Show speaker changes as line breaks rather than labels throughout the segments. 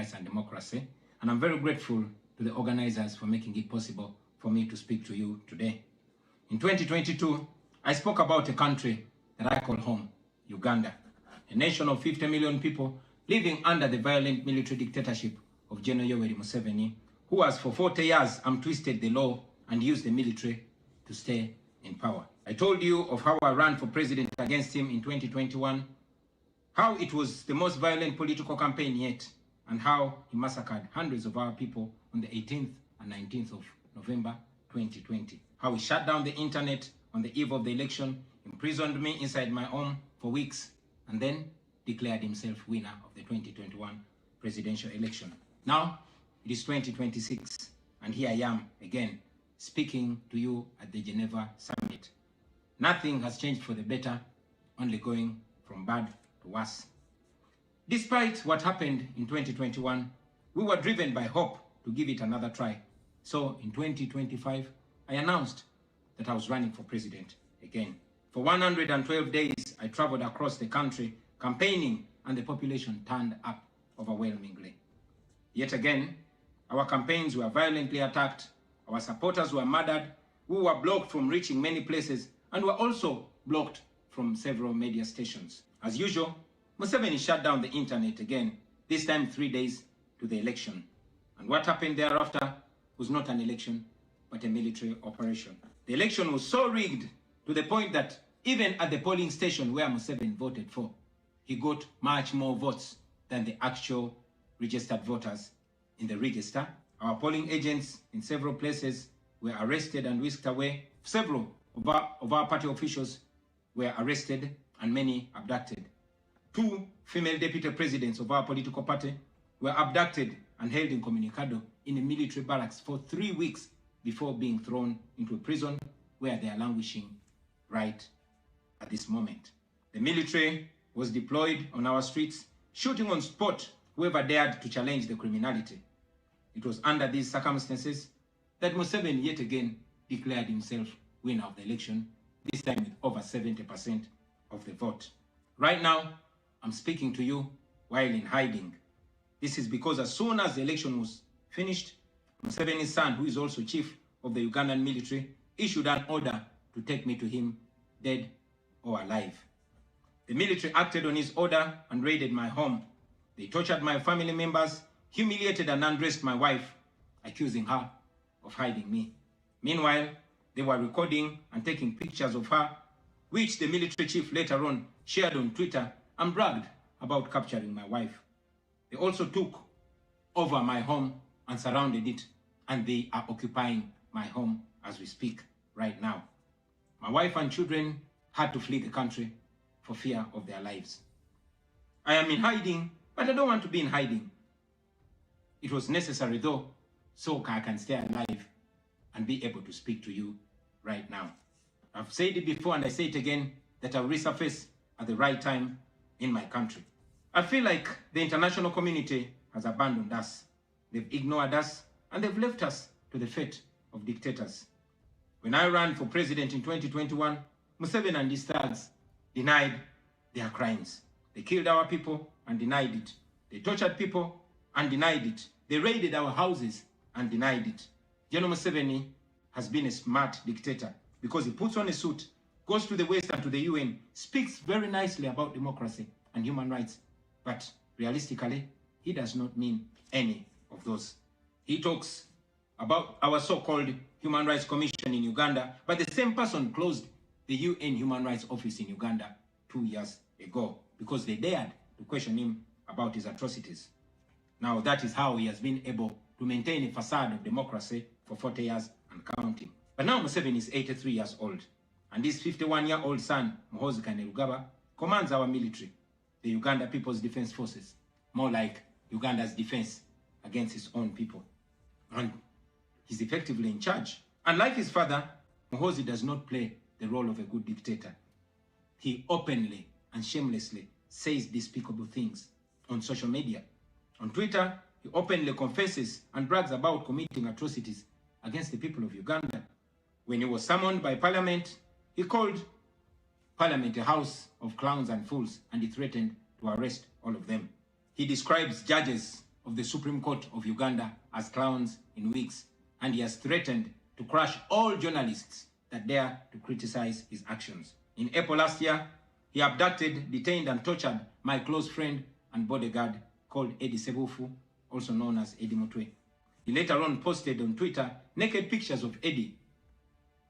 rights and democracy. And I'm very grateful to the organizers for making it possible for me to speak to you today. In 2022, I spoke about a country that I call home, Uganda, a nation of 50 million people living under the violent military dictatorship of General Yoweri Museveni, who has for 40 years twisted the law and used the military to stay in power. I told you of how I ran for president against him in 2021, how it was the most violent political campaign yet, and how he massacred hundreds of our people on the 18th and 19th of November 2020. How he shut down the internet on the eve of the election, imprisoned me inside my home for weeks, and then declared himself winner of the 2021 presidential election. Now, it is 2026, and here I am again, speaking to you at the Geneva summit. Nothing has changed for the better, only going from bad to worse. Despite what happened in 2021, we were driven by hope to give it another try. So in 2025, I announced that I was running for president again. For 112 days, I traveled across the country campaigning, and the population turned up overwhelmingly. Yet again, our campaigns were violently attacked, our supporters were murdered, we were blocked from reaching many places, and were also blocked from several media stations. As usual, Museveni shut down the internet again, this time 3 days to the election. And what happened thereafter was not an election, but a military operation. The election was so rigged to the point that even at the polling station where Museveni voted for, he got much more votes than the actual registered voters in the register. Our polling agents in several places were arrested and whisked away. Several of our party officials were arrested and many abducted. 2 female deputy presidents of our political party were abducted and held incommunicado in a military barracks for 3 weeks before being thrown into a prison where they are languishing right at this moment. The military was deployed on our streets, shooting on spot whoever dared to challenge the criminality. It was under these circumstances that Museveni yet again declared himself winner of the election, this time with over 70% of the vote. Right now, I'm speaking to you while in hiding. This is because as soon as the election was finished, Museveni's son, who is also chief of the Ugandan military, issued an order to take me to him, dead or alive. The military acted on his order and raided my home. They tortured my family members, humiliated and undressed my wife, accusing her of hiding me. Meanwhile, they were recording and taking pictures of her, which the military chief later on shared on Twitter and bragged about capturing my wife. They also took over my home and surrounded it, and they are occupying my home as we speak right now. My wife and children had to flee the country for fear of their lives. I am in hiding, but I don't want to be in hiding. It was necessary though, so I can stay alive and be able to speak to you right now. I've said it before and I say it again, that I'll resurface at the right time in my country. I feel like the international community has abandoned us. They've ignored us and they've left us to the fate of dictators. When I ran for president in 2021, Museveni and his thugs denied their crimes. They killed our people and denied it. They tortured people and denied it. They raided our houses and denied it. General Museveni has been a smart dictator because he puts on a suit, goes to the West and to the UN, speaks very nicely about democracy and human rights, but realistically, he does not mean any of those. He talks about our so-called Human Rights Commission in Uganda, but the same person closed the UN Human Rights Office in Uganda 2 years ago because they dared to question him about his atrocities. Now that is how he has been able to maintain a facade of democracy for 40 years and counting. But now Museveni is 83 years old, and his 51-year-old son, Muhoozi Kainerugaba, commands our military, the Uganda People's Defense Forces, more like Uganda's defense against its own people. And he's effectively in charge. Unlike his father, Muhoozi does not play the role of a good dictator. He openly and shamelessly says despicable things on social media. On Twitter, he openly confesses and brags about committing atrocities against the people of Uganda. When he was summoned by Parliament, he called Parliament a house of clowns and fools, and he threatened to arrest all of them. He describes judges of the Supreme Court of Uganda as clowns in wigs, and he has threatened to crush all journalists that dare to criticize his actions. In April last year, he abducted, detained, and tortured my close friend and bodyguard called Eddie Sebufu, also known as Eddie Mutwe. He later on posted on Twitter naked pictures of Eddie,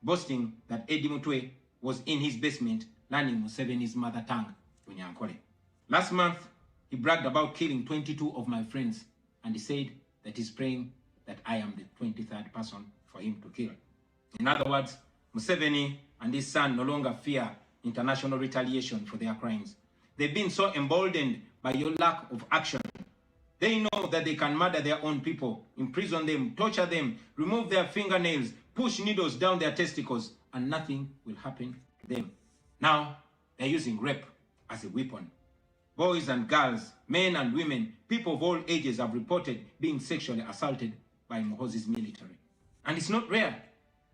boasting that Eddie Mutwe was in his basement learning Museveni's mother tongue, Bunyankole. Last month, he bragged about killing 22 of my friends, and he said that he's praying that I am the 23rd person for him to kill. In other words, Museveni and his son no longer fear international retaliation for their crimes. They've been so emboldened by your lack of action. They know that they can murder their own people, imprison them, torture them, remove their fingernails, push needles down their testicles, and nothing will happen to them. Now, they're using rape as a weapon. Boys and girls, men and women, people of all ages have reported being sexually assaulted by Muhoozi's military. And it's not rare.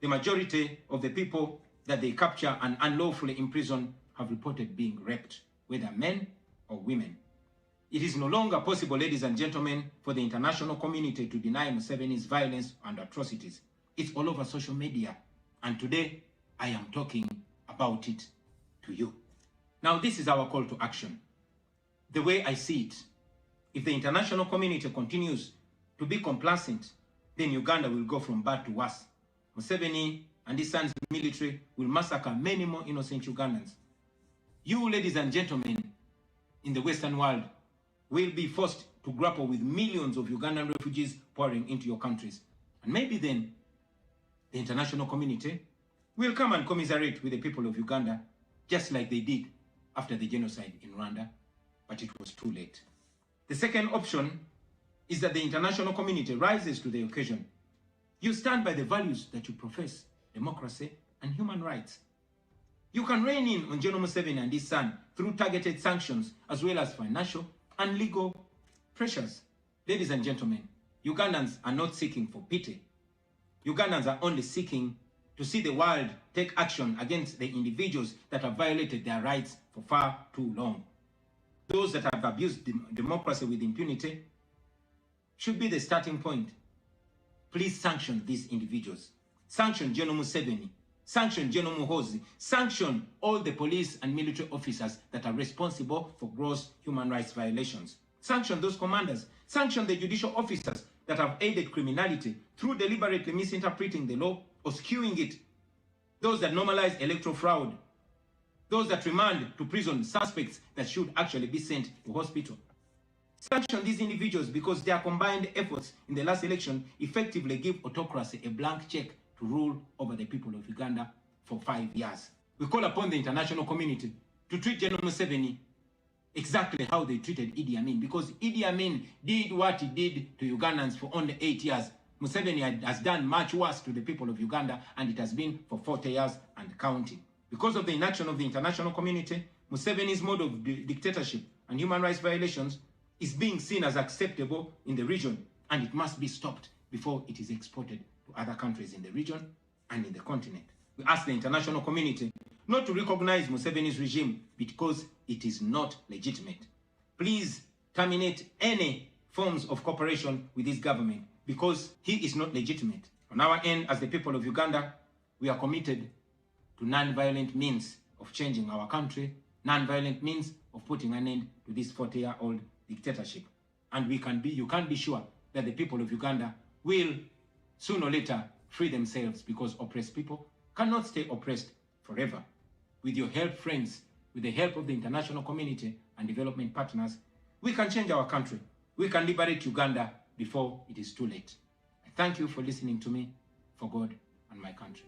The majority of the people that they capture and unlawfully imprison have reported being raped, whether men or women. It is no longer possible, ladies and gentlemen, for the international community to deny Museveni's violence and atrocities. It's all over social media. And today, I am talking about it to you. Now, this is our call to action. The way I see it, if the international community continues to be complacent, then Uganda will go from bad to worse. Museveni and his son's military will massacre many more innocent Ugandans. You, ladies and gentlemen, in the Western world, will be forced to grapple with millions of Ugandan refugees pouring into your countries. And maybe then, the international community will come and commiserate with the people of Uganda, just like they did after the genocide in Rwanda, but it was too late. The second option is that the international community rises to the occasion. You stand by the values that you profess, democracy and human rights. You can rein in on General Museveni and his son through targeted sanctions as well as financial and legal pressures. Ladies and gentlemen, Ugandans are not seeking for pity. Ugandans are only seeking to see the world take action against the individuals that have violated their rights for far too long. Those that have abused democracy with impunity should be the starting point. Please sanction these individuals. Sanction General Museveni. Sanction General Muhoozi. Sanction all the police and military officers that are responsible for gross human rights violations. Sanction those commanders. Sanction the judicial officers that have aided criminality through deliberately misinterpreting the law or skewing it. Those that normalize electoral fraud. Those that remand to prison suspects that should actually be sent to hospital. Sanction these individuals because their combined efforts in the last election effectively give autocracy a blank check to rule over the people of Uganda for 5 years. We call upon the international community to treat General Museveni exactly how they treated Idi Amin, because Idi Amin did what he did to Ugandans for only 8 years. Museveni has done much worse to the people of Uganda, and it has been for 40 years and counting. Because of the inaction of the international community, Museveni's mode of dictatorship and human rights violations is being seen as acceptable in the region, and it must be stopped before it is exported to other countries in the region and in the continent. We ask the international community not to recognize Museveni's regime because it is not legitimate. Please terminate any forms of cooperation with this government because he is not legitimate. On our end, as the people of Uganda, we are committed to non-violent means of changing our country, non-violent means of putting an end to this 40-year-old dictatorship. And you can be sure that the people of Uganda will sooner or later free themselves, because oppressed people cannot stay oppressed forever. With your help, friends, with the help of the international community and development partners, we can change our country. We can liberate Uganda before it is too late. I thank you for listening to me, for God and my country.